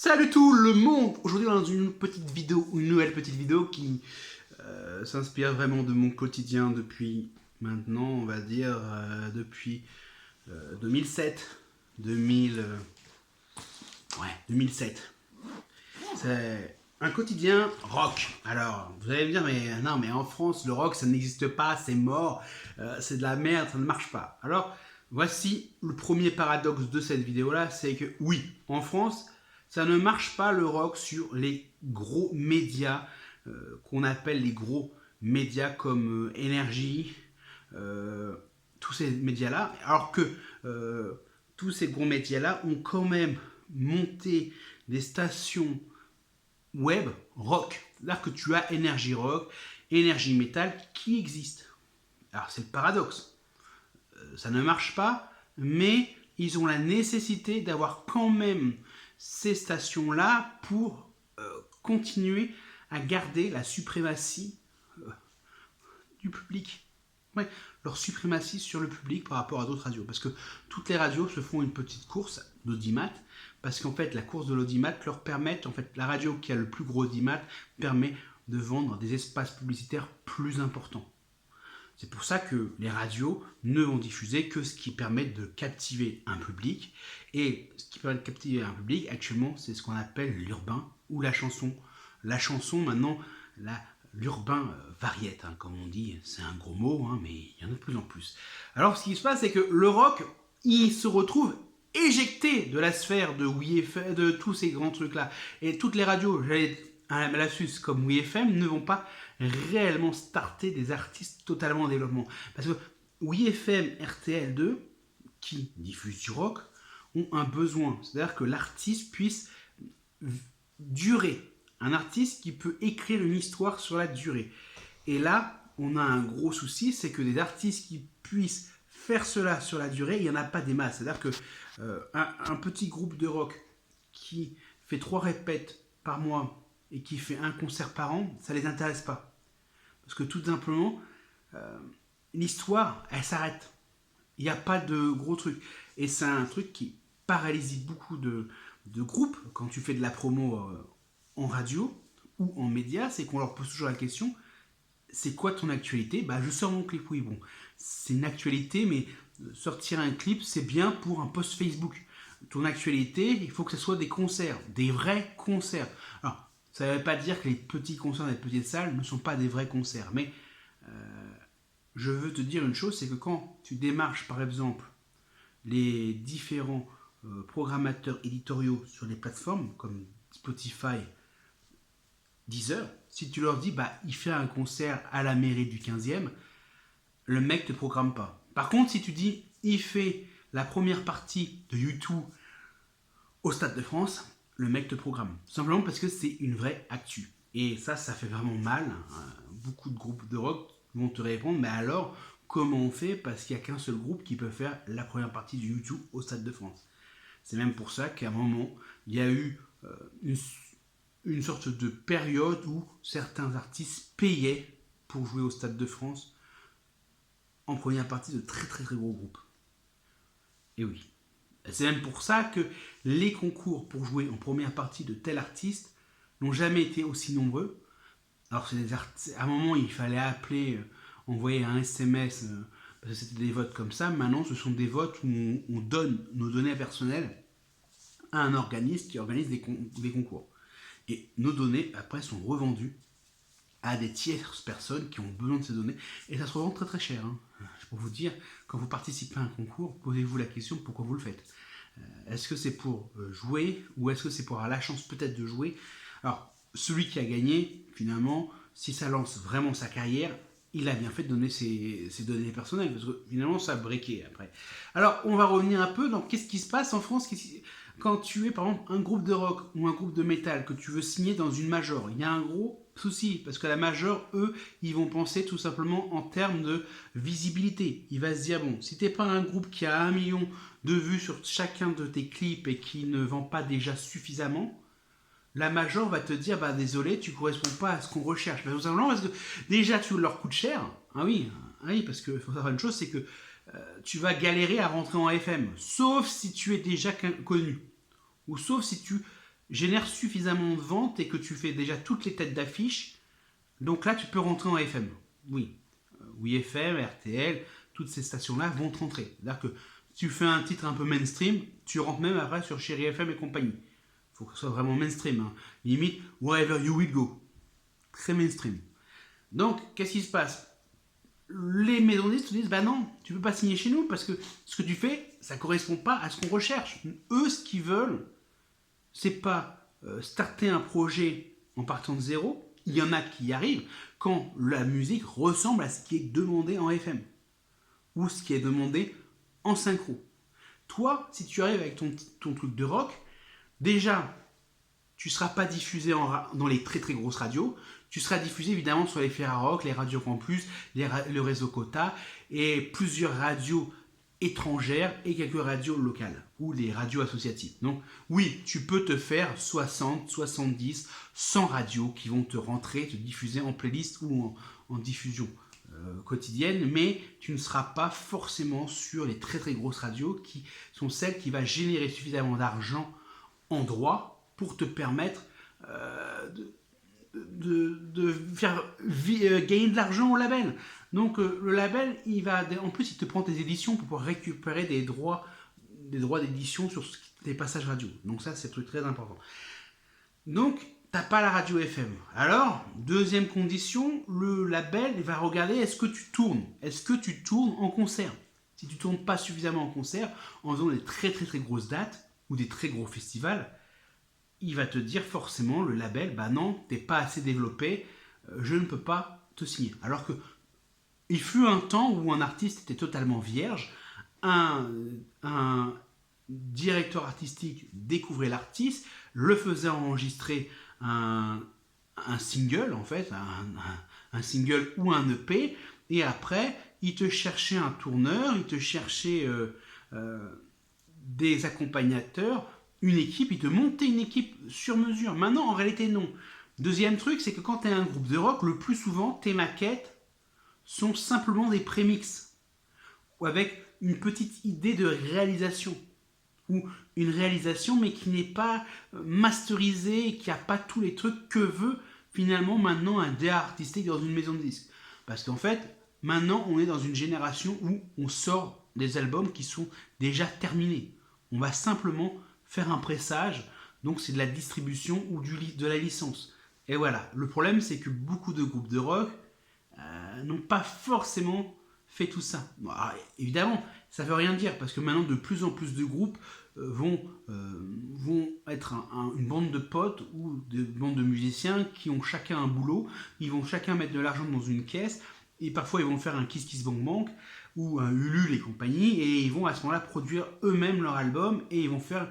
Salut tout le monde! Aujourd'hui dans une nouvelle petite vidéo qui s'inspire vraiment de mon quotidien depuis maintenant, on va dire, depuis 2007. 2007. C'est un quotidien rock. Alors, vous allez me dire, mais non, mais en France, le rock, ça n'existe pas, c'est mort, c'est de la merde, ça ne marche pas. Alors, voici le premier paradoxe de cette vidéo-là, c'est que oui, en France, ça ne marche pas le rock sur les gros médias qu'on appelle les gros médias comme Énergie, tous ces médias-là, alors que tous ces gros médias-là ont quand même monté des stations web rock. C'est-à-dire que tu as Énergie Rock, Énergie Metal qui existent. Alors c'est le paradoxe. Ça ne marche pas, mais ils ont la nécessité d'avoir quand même ces stations-là pour continuer à garder la suprématie du public. Ouais, leur suprématie sur le public par rapport à d'autres radios. Parce que toutes les radios se font une petite course d'audimat. Parce qu'en fait, la course de l'audimat leur permet, en fait, la radio qui a le plus gros audimat permet de vendre des espaces publicitaires plus importants. C'est pour ça que les radios ne vont diffuser que ce qui permet de captiver un public. Et ce qui permet de captiver un public, actuellement, c'est ce qu'on appelle l'urbain ou la chanson. La chanson, maintenant, l'urbain variette, hein, comme on dit, c'est un gros mot, hein, mais il y en a de plus en plus. Alors, ce qui se passe, c'est que le rock, il se retrouve éjecté de la sphère de WeFM, de tous ces grands trucs-là. Et toutes les radios, un lapsus comme WeFM, ne vont pas réellement starter des artistes totalement en développement. Parce que WeFM, RTL2, qui diffusent du rock, ont un besoin. C'est-à-dire que l'artiste puisse durer. Un artiste qui peut écrire une histoire sur la durée. Et là, on a un gros souci, c'est que des artistes qui puissent faire cela sur la durée, il n'y en a pas des masses. C'est-à-dire que un petit groupe de rock qui fait 3 répètes par mois et qui fait un concert par an, ça ne les intéresse pas. Parce que tout simplement, l'histoire, elle s'arrête. Il n'y a pas de gros trucs. Et c'est un truc qui paralyse beaucoup de groupes quand tu fais de la promo en radio ou en média, c'est qu'on leur pose toujours la question, c'est quoi ton actualité? Bah, je sors mon clip, oui, bon, c'est une actualité, mais sortir un clip, c'est bien pour un post Facebook. Ton actualité, il faut que ce soit des concerts, des vrais concerts. Alors, ça ne veut pas dire que les petits concerts des petites salles ne sont pas des vrais concerts, mais je veux te dire une chose, c'est que quand tu démarches, par exemple, les différents programmateurs éditoriaux sur les plateformes, comme Spotify, Deezer, si tu leur dis, bah, il fait un concert à la mairie du 15e, le mec ne te programme pas. Par contre, si tu dis, il fait la première partie de YouTube au Stade de France, le mec te programme. Simplement parce que c'est une vraie actu. Et ça fait vraiment mal. Beaucoup de groupes de rock vont te répondre, mais alors, comment on fait? Parce qu'il n'y a qu'un seul groupe qui peut faire la première partie du YouTube au Stade de France. C'est même pour ça qu'à un moment, il y a eu une sorte de période où certains artistes payaient pour jouer au Stade de France en première partie de très très très gros groupes. Et oui. C'est même pour ça que les concours pour jouer en première partie de tel artiste n'ont jamais été aussi nombreux. Alors à un moment il fallait appeler, envoyer un SMS, parce que c'était des votes comme ça. Maintenant ce sont des votes où on donne nos données personnelles à un organisme qui organise des concours. Et nos données, après, sont revendues à des tierces personnes qui ont besoin de ces données. Et ça se revend très très cher. Hein. Pour vous dire, quand vous participez à un concours, posez-vous la question pourquoi vous le faites. Est-ce que c'est pour jouer ou est-ce que c'est pour avoir la chance peut-être de jouer? Alors, celui qui a gagné, finalement, si ça lance vraiment sa carrière, il a bien fait de donner ses données personnelles. Parce que finalement, ça a breaké après. Alors, on va revenir un peu dans qu'est-ce qui se passe en France. Quand tu es par exemple un groupe de rock ou un groupe de métal que tu veux signer dans une major, il y a un gros souci parce que la major, eux, ils vont penser tout simplement en termes de visibilité. Il va se dire, bon, si t'es pas un groupe qui a 1 million de vues sur chacun de tes clips et qui ne vend pas déjà suffisamment, la major va te dire, bah désolé, tu corresponds pas à ce qu'on recherche. Tout simplement parce que déjà, tu leur coûtes cher. Ah oui, parce qu'il faut savoir une chose, c'est que tu vas galérer à rentrer en FM, sauf si tu es déjà connu, ou sauf si tu génère suffisamment de ventes et que tu fais déjà toutes les têtes d'affiche, donc là tu peux rentrer en FM. Oui. Oui FM, RTL, toutes ces stations-là vont te rentrer. C'est-à-dire que si tu fais un titre un peu mainstream, tu rentres même après sur Chéri FM et compagnie. Il faut que ce soit vraiment mainstream. Hein. Limite, wherever you will go. Très mainstream. Donc, qu'est-ce qui se passe? Les maisons de disques te disent, bah non, tu peux pas signer chez nous parce que ce que tu fais, ça correspond pas à ce qu'on recherche. Eux, ce qu'ils veulent, c'est pas starter un projet en partant de zéro. Il y en a qui y arrivent quand la musique ressemble à ce qui est demandé en FM ou ce qui est demandé en synchro. Toi, si tu arrives avec ton truc de rock, déjà, tu ne seras pas diffusé dans les très très grosses radios. Tu seras diffusé évidemment sur les Ferrarock, les radios Campus, le réseau Quota et plusieurs radios étrangères et quelques radios locales ou les radios associatives. Donc oui, tu peux te faire 60, 70, 100 radios qui vont te rentrer, te diffuser en playlist ou en diffusion quotidienne, mais tu ne seras pas forcément sur les très très grosses radios qui sont celles qui vont générer suffisamment d'argent en droit pour te permettre de faire gagner de l'argent au label. Donc le label, en plus, il te prend tes éditions pour pouvoir récupérer des droits d'édition sur tes passages radio. Donc ça, c'est un truc très important. Donc, t'as pas la radio FM. Alors, deuxième condition, le label il va regarder est-ce que tu tournes. Est-ce que tu tournes en concert? Si tu tournes pas suffisamment en concert, en faisant des très très très grosses dates ou des très gros festivals, il va te dire forcément, le label, bah non, t'es pas assez développé, je ne peux pas te signer. Alors que il fut un temps où un artiste était totalement vierge, un directeur artistique découvrait l'artiste, le faisait enregistrer un single, en fait, un single ou un EP, et après, il te cherchait un tourneur, il te cherchait des accompagnateurs, une équipe, il te montait une équipe sur mesure. Maintenant, en réalité, non. Deuxième truc, c'est que quand tu es un groupe de rock, le plus souvent, tes maquettes sont simplement des prémix, ou avec une petite idée de réalisation, ou une réalisation mais qui n'est pas masterisée, qui n'a pas tous les trucs que veut finalement maintenant un DA artistique dans une maison de disques. Parce qu'en fait, maintenant on est dans une génération où on sort des albums qui sont déjà terminés. On va simplement faire un pressage, donc c'est de la distribution ou de la licence. Et voilà, le problème c'est que beaucoup de groupes de rock n'ont pas forcément fait tout ça. Bon, alors, évidemment, ça ne veut rien dire, parce que maintenant de plus en plus de groupes vont être une bande de potes ou des bandes de musiciens qui ont chacun un boulot, ils vont chacun mettre de l'argent dans une caisse, et parfois ils vont faire un Kiss Kiss Bang Bang, ou un Ulule et compagnie, et ils vont à ce moment-là produire eux-mêmes leur album, et ils vont faire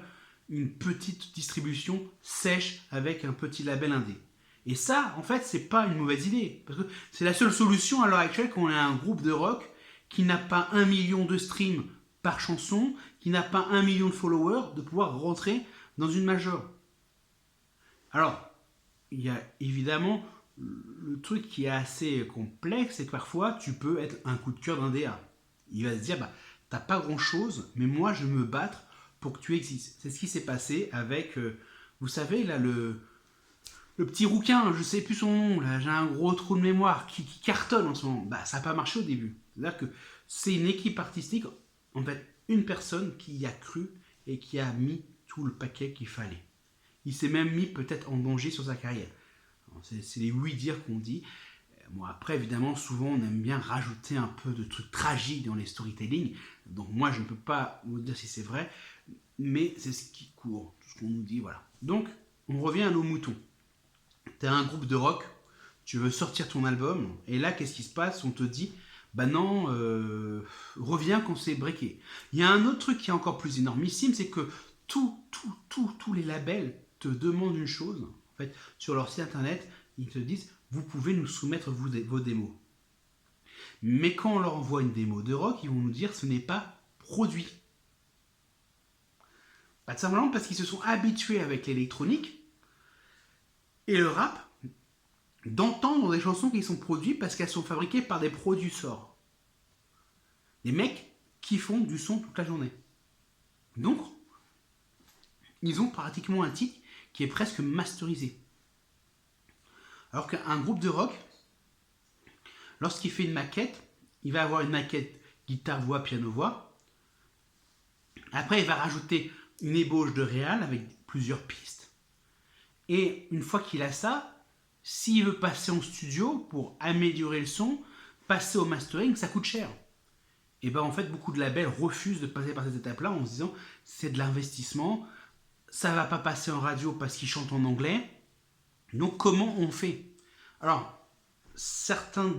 une petite distribution sèche avec un petit label indé. Et ça, en fait, c'est pas une mauvaise idée. Parce que c'est la seule solution à l'heure actuelle quand on a un groupe de rock qui n'a pas 1 million de streams par chanson, qui n'a pas 1 million de followers, de pouvoir rentrer dans une major. Alors, il y a évidemment le truc qui est assez complexe, c'est que parfois tu peux être un coup de cœur d'un DA. Il va se dire, bah, t'as pas grand chose, mais moi je vais me battre pour que tu existes. C'est ce qui s'est passé avec, vous savez, là, le petit rouquin, je sais plus son nom, là, j'ai un gros trou de mémoire, qui cartonne en ce moment. Bah, ça n'a pas marché au début. C'est-à-dire que c'est une équipe artistique, en fait, une personne qui y a cru et qui a mis tout le paquet qu'il fallait. Il s'est même mis peut-être en danger sur sa carrière. C'est les oui-dire qu'on dit. Bon, après, évidemment, souvent, on aime bien rajouter un peu de trucs tragiques dans les storytelling. Donc, moi, je ne peux pas vous dire si c'est vrai, mais c'est ce qui court, tout ce qu'on nous dit, voilà. Donc, on revient à nos moutons. Tu as un groupe de rock, tu veux sortir ton album, et là, qu'est-ce qui se passe? On te dit, bah non, reviens quand c'est breaké. Il y a un autre truc qui est encore plus énormissime, c'est que tous les labels te demandent une chose. En fait, sur leur site internet, ils te disent, vous pouvez nous soumettre vos démos. Mais quand on leur envoie une démo de rock, ils vont nous dire, ce n'est pas produit. Pas tout simplement parce qu'ils se sont habitués avec l'électronique et le rap d'entendre des chansons qui sont produites parce qu'elles sont fabriquées par des producteurs. Des mecs qui font du son toute la journée. Donc, ils ont pratiquement un titre qui est presque masterisé. Alors qu'un groupe de rock, lorsqu'il fait une maquette, il va avoir une maquette guitare, voix, piano, voix. Après, il va rajouter une ébauche de réal avec plusieurs pistes. Et une fois qu'il a ça, s'il veut passer en studio pour améliorer le son, passer au mastering, ça coûte cher. Et ben en fait, beaucoup de labels refusent de passer par cette étape-là en se disant c'est de l'investissement, ça va pas passer en radio parce qu'ils chantent en anglais. Donc comment on fait? Alors, certains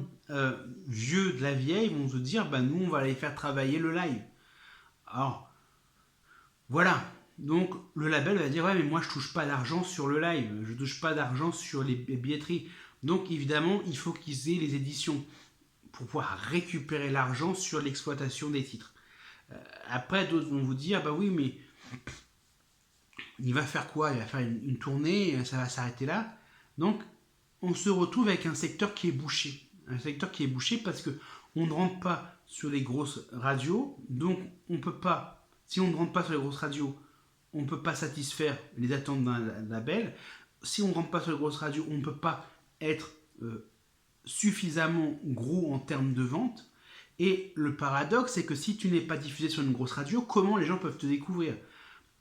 vieux de la vieille vont se dire bah nous on va aller faire travailler le live. Alors, voilà. Donc le label va dire ouais mais moi je touche pas d'argent sur le live, je touche pas d'argent sur les billetteries. Donc évidemment il faut qu'ils aient les éditions pour pouvoir récupérer l'argent sur l'exploitation des titres. Après d'autres vont vous dire bah oui mais il va faire quoi? Il va faire une tournée, ça va s'arrêter là. Donc on se retrouve avec un secteur qui est bouché. Un secteur qui est bouché parce que on ne rentre pas sur les grosses radios, donc on peut pas, si on ne rentre pas sur les grosses radios, on ne peut pas satisfaire les attentes d'un label. Si on ne rentre pas sur les grosses radios, on ne peut pas être suffisamment gros en termes de vente. Et le paradoxe, c'est que si tu n'es pas diffusé sur une grosse radio, comment les gens peuvent te découvrir?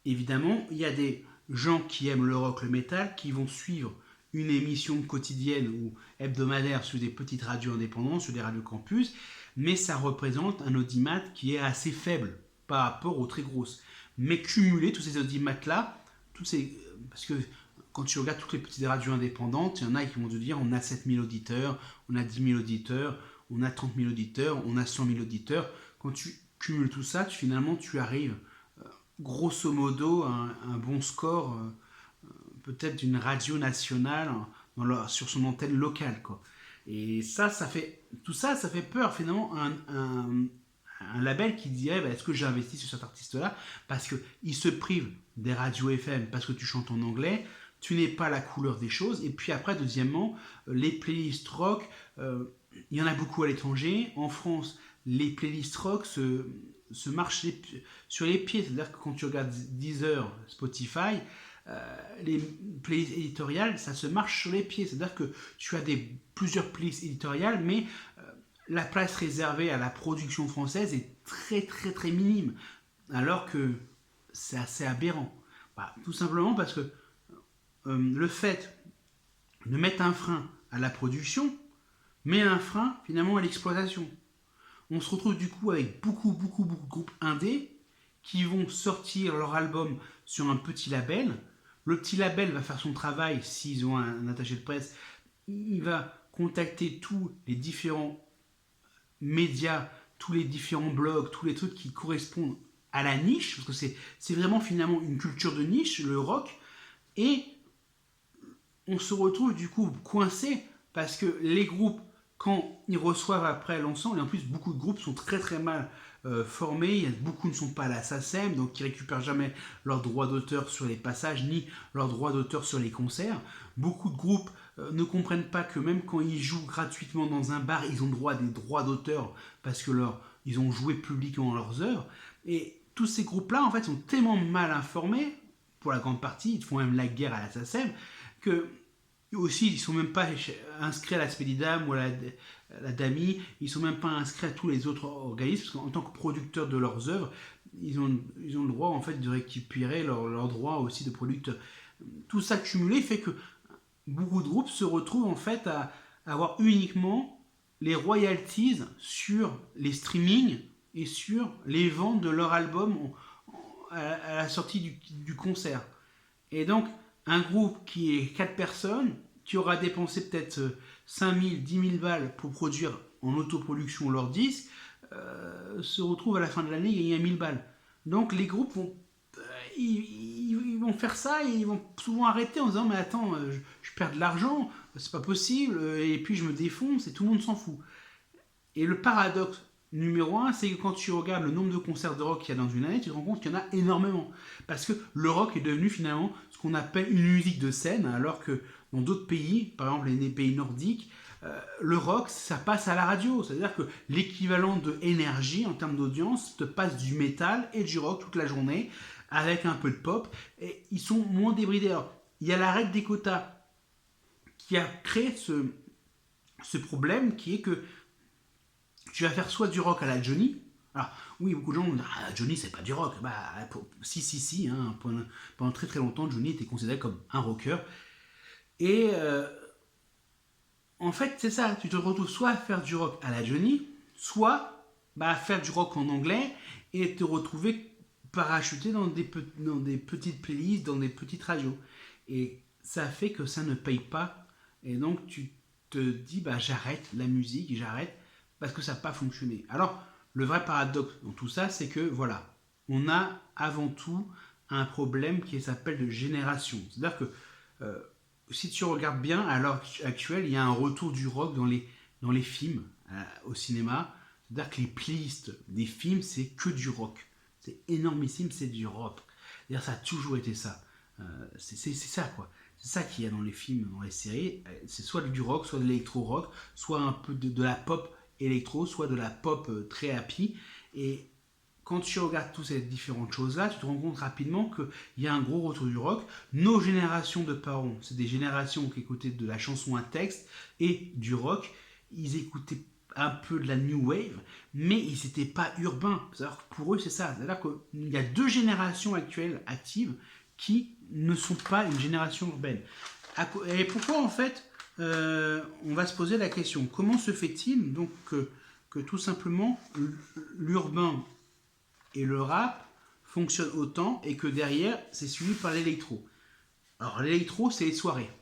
Évidemment, il y a des gens qui aiment le rock, le métal, qui vont suivre une émission quotidienne ou hebdomadaire sur des petites radios indépendantes, sur des radios campus, mais ça représente un audimat qui est assez faible par rapport aux très grosses. Mais cumuler tous ces audimats-là, parce que quand tu regardes toutes les petites radios indépendantes, il y en a qui vont te dire on a 7000 auditeurs, on a 10 000 auditeurs, on a 30 000 auditeurs, on a 100 000 auditeurs. Quand tu cumules tout ça, finalement tu arrives grosso modo à un bon score peut-être d'une radio nationale sur son antenne locale, quoi. Et tout ça fait peur finalement un label qui dirait bah, est-ce que j'investis sur cet artiste-là parce qu'il se prive des radios FM parce que tu chantes en anglais, tu n'es pas la couleur des choses. Et puis après, deuxièmement, les playlists rock, il y en a beaucoup à l'étranger. En France, les playlists rock se marchent sur les pieds. C'est-à-dire que quand tu regardes Deezer, Spotify, les playlists éditoriales, ça se marche sur les pieds. C'est-à-dire que tu as plusieurs playlists éditoriales, mais la place réservée à la production française est très très très minime. Alors que c'est assez aberrant. Bah, tout simplement parce que le fait de mettre un frein à la production met un frein finalement à l'exploitation. On se retrouve du coup avec beaucoup de groupes indés qui vont sortir leur album sur un petit label. Le petit label va faire son travail s'ils ont un attaché de presse. Il va contacter tous les différents médias, tous les différents blogs, tous les trucs qui correspondent à la niche, parce que c'est vraiment finalement une culture de niche, le rock, et on se retrouve du coup coincé parce que les groupes, quand ils reçoivent après l'ensemble, et en plus beaucoup de groupes sont très très mal formés, beaucoup ne sont pas à la SACEM, donc ils récupèrent jamais leurs droits d'auteur sur les passages, ni leurs droits d'auteur sur les concerts. Beaucoup de groupes ne comprennent pas que même quand ils jouent gratuitement dans un bar, ils ont droit à des droits d'auteur parce que ils ont joué publiquement leurs œuvres. Et tous ces groupes-là, en fait, sont tellement mal informés, pour la grande partie, ils font même la guerre à la SACEM, que aussi, ils ne sont même pas inscrits à la Spedidam ou à la DAMI, ils ne sont même pas inscrits à tous les autres organismes, parce qu'en tant que producteurs de leurs œuvres, ils ont le droit en fait de récupérer leurs droits aussi de producteurs. Tout ça cumulé fait que beaucoup de groupes se retrouvent en fait à avoir uniquement les royalties sur les streamings et sur les ventes de leur album à la sortie du concert. Et donc, un groupe qui est 4 personnes, qui aura dépensé peut-être 5 000, 10 000 balles pour produire en autoproduction leur disque, se retrouve à la fin de l'année gagner 1000 balles. Donc les groupes ils vont faire ça et ils vont souvent arrêter en disant mais attends, je perds de l'argent, c'est pas possible, et puis je me défonce et tout le monde s'en fout. Et le paradoxe numéro 1, c'est que quand tu regardes le nombre de concerts de rock qu'il y a dans une année, tu te rends compte qu'il y en a énormément. Parce que le rock est devenu finalement ce qu'on appelle une musique de scène, alors que dans d'autres pays, par exemple les pays nordiques, le rock, ça passe à la radio. C'est-à-dire que l'équivalent de énergie en termes d'audience te passe du métal et du rock toute la journée, avec un peu de pop, et ils sont moins débridés. Alors, il y a la règle des quotas qui a créé ce problème qui est que tu vas faire soit du rock à la Johnny. Alors, oui, beaucoup de gens vont dire ah, Johnny, c'est pas du rock. Bah, si. Hein, pendant très très longtemps, Johnny était considéré comme un rocker. Et en fait, c'est ça. Tu te retrouves soit à faire du rock à la Johnny, soit à faire du rock en anglais et te retrouver parachuté dans des petites playlists, dans des petites radios. Et ça fait que ça ne paye pas. Et donc, tu te dis j'arrête la musique, j'arrête parce que ça n'a pas fonctionné. Alors, le vrai paradoxe dans tout ça, c'est que voilà, on a avant tout un problème qui s'appelle de génération. C'est-à-dire que si tu regardes bien, à l'heure actuelle, il y a un retour du rock dans les films au cinéma. C'est-à-dire que les playlists des films, c'est que du rock. C'est énormissime, c'est du rock. C'est-à-dire ça a toujours été ça. C'est ça, quoi. C'est ça qu'il y a dans les films, dans les séries. C'est soit du rock, soit de l'électro-rock, soit un peu de la pop électro, soit de la pop très happy. Et quand tu regardes toutes ces différentes choses-là, tu te rends compte rapidement qu'il y a un gros retour du rock. Nos générations de parents, c'est des générations qui écoutaient de la chanson à texte et du rock. Ils écoutaient un peu de la new wave, mais ils n'étaient pas urbains. C'est-à-dire que pour eux, c'est ça. C'est-à-dire qu'il y a deux générations actuelles actives qui ne sont pas une génération urbaine. Et pourquoi, en fait, on va se poser la question, comment se fait-il donc que tout simplement l'urbain et le rap fonctionnent autant et que derrière, c'est suivi par l'électro. Alors, l'électro, c'est les soirées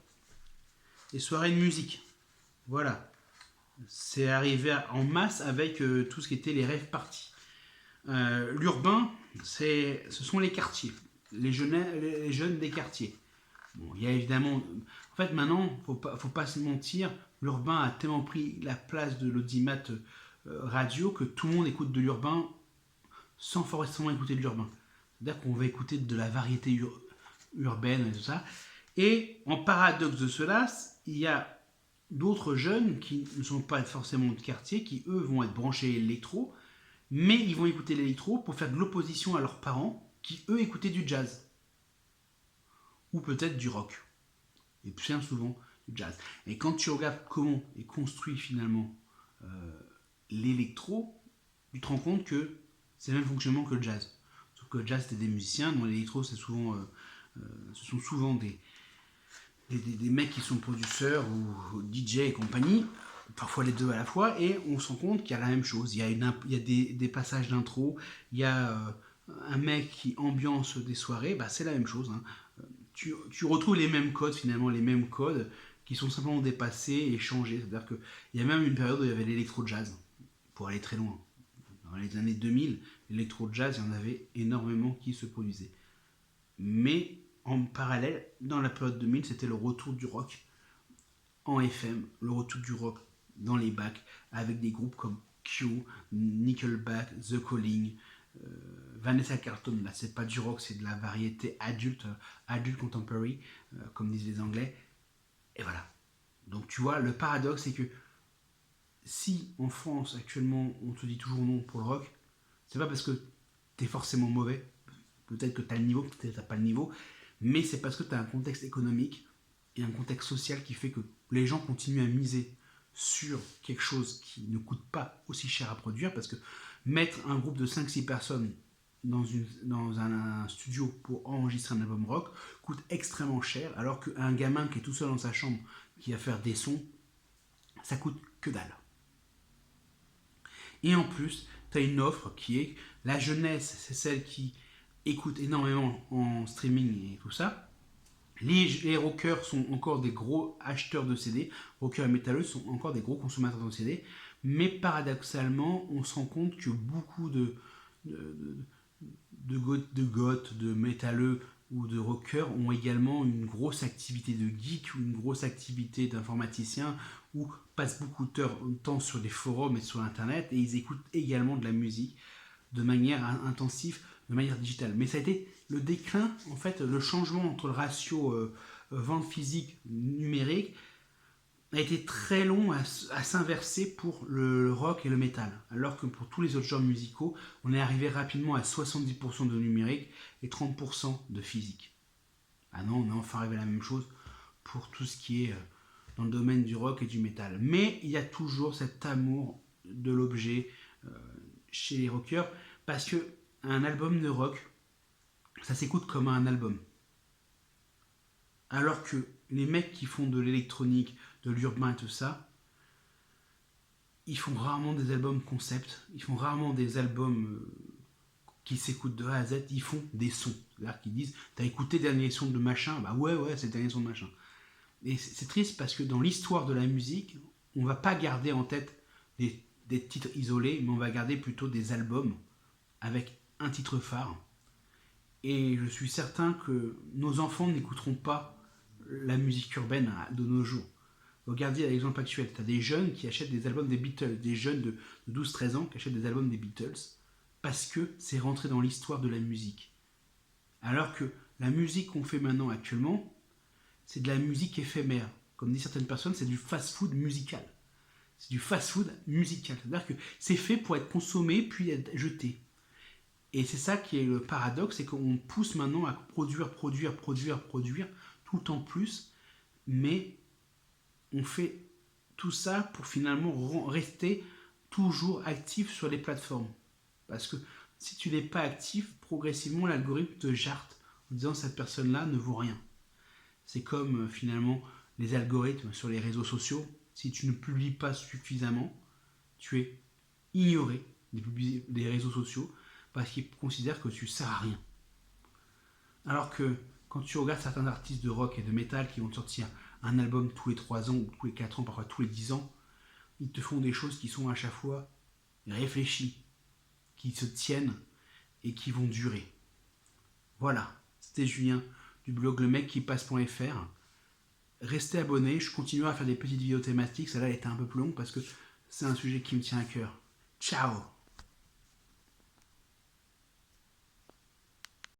de musique. Voilà. C'est arrivé en masse avec tout ce qui était les rave parties. L'urbain, ce sont les quartiers, les jeunes des quartiers. Bon, il y a évidemment... En fait, maintenant, faut pas se mentir, l'urbain a tellement pris la place de l'audimat radio que tout le monde écoute de l'urbain sans forcément écouter de l'urbain. C'est-à-dire qu'on va écouter de la variété urbaine et tout ça. Et en paradoxe de cela, il y a d'autres jeunes qui ne sont pas forcément de quartier, qui eux vont être branchés électro, mais ils vont écouter l'électro pour faire de l'opposition à leurs parents, qui eux écoutaient du jazz. Ou peut-être du rock. Et bien souvent du jazz. Et quand tu regardes comment est construit finalement l'électro, tu te rends compte que c'est le même fonctionnement que le jazz. Sauf que le jazz c'était des musiciens, dans l'électro c'est souvent, ce sont souvent des mecs qui sont producteurs ou DJ et compagnie, parfois les deux à la fois, et on se rend compte qu'il y a la même chose. Il y a des passages d'intro, il y a un mec qui ambiance des soirées, c'est la même chose. Hein. Tu retrouves les mêmes codes finalement, les mêmes codes qui sont simplement dépassés et changés. C'est-à-dire qu'il y a même une période où il y avait l'électro-jazz, pour aller très loin. Dans les années 2000, l'électro-jazz, il y en avait énormément qui se produisaient. Mais en parallèle, dans la période 2000, c'était le retour du rock en FM, le retour du rock dans les bacs, avec des groupes comme Q, Nickelback, The Calling, Vanessa Carlton. Là, c'est pas du rock, c'est de la variété adulte contemporary, comme disent les Anglais. Et voilà. Donc tu vois, le paradoxe, c'est que si en France, actuellement, on te dit toujours non pour le rock, c'est pas parce que t'es forcément mauvais, peut-être que t'as le niveau, peut-être que t'as pas le niveau, mais c'est parce que t'as un contexte économique et un contexte social qui fait que les gens continuent à miser sur quelque chose qui ne coûte pas aussi cher à produire, parce que mettre un groupe de 5-6 personnes dans un studio pour enregistrer un album rock coûte extrêmement cher, alors qu'un gamin qui est tout seul dans sa chambre, qui va faire des sons, ça coûte que dalle. Et en plus, tu as une offre qui est la jeunesse, c'est celle qui écoute énormément en streaming et tout ça. Les rockers sont encore des gros acheteurs de CD, rockers et métalleux sont encore des gros consommateurs de CD, mais paradoxalement, on se rend compte que beaucoup de goths, de métalleux ou de rockers ont également une grosse activité de geek ou une grosse activité d'informaticien ou passent beaucoup de temps sur des forums et sur internet, et ils écoutent également de la musique de manière intensive, de manière digitale. Mais ça a été le déclin, en fait, le changement entre le ratio vente physique numérique a été très long à s'inverser pour le rock et le métal, alors que pour tous les autres genres musicaux, on est arrivé rapidement à 70% de numérique et 30% de physique. Ah non, on est enfin arrivé à la même chose pour tout ce qui est dans le domaine du rock et du métal. Mais il y a toujours cet amour de l'objet chez les rockers, parce que un album de rock, ça s'écoute comme un album. Alors que les mecs qui font de l'électronique, de l'urbain et tout ça, ils font rarement des albums concept, ils font rarement des albums qui s'écoutent de A à Z, ils font des sons. C'est-à-dire qu'ils disent, t'as écouté le dernier son de machin? Bah ouais, c'est le dernier son de machin. Et c'est triste parce que dans l'histoire de la musique, on va pas garder en tête des titres isolés, mais on va garder plutôt des albums avec un titre phare. Et je suis certain que nos enfants n'écouteront pas la musique urbaine de nos jours. Regardez l'exemple actuel, tu as des jeunes qui achètent des albums des Beatles, des jeunes de 12-13 ans qui achètent des albums des Beatles, parce que c'est rentré dans l'histoire de la musique. Alors que la musique qu'on fait maintenant actuellement, c'est de la musique éphémère. Comme disent certaines personnes, c'est du fast-food musical. C'est du fast-food musical. C'est-à-dire que c'est fait pour être consommé puis être jeté. Et c'est ça qui est le paradoxe, c'est qu'on pousse maintenant à produire tout le temps plus, mais on fait tout ça pour finalement rester toujours actif sur les plateformes. Parce que si tu n'es pas actif, progressivement l'algorithme te jarte en disant cette personne-là ne vaut rien. C'est comme finalement les algorithmes sur les réseaux sociaux. Si tu ne publies pas suffisamment, tu es ignoré des réseaux sociaux parce qu'ils considèrent que tu ne sers à rien. Alors que quand tu regardes certains artistes de rock et de métal qui vont te sortir un album tous les 3 ans ou tous les 4 ans, parfois tous les 10 ans, ils te font des choses qui sont à chaque fois réfléchies, qui se tiennent et qui vont durer. Voilà, c'était Julien du blog le mec qui passe.fr. Restez abonnés, je continuerai à faire des petites vidéos thématiques, celle-là elle était un peu plus longue parce que c'est un sujet qui me tient à cœur. Ciao!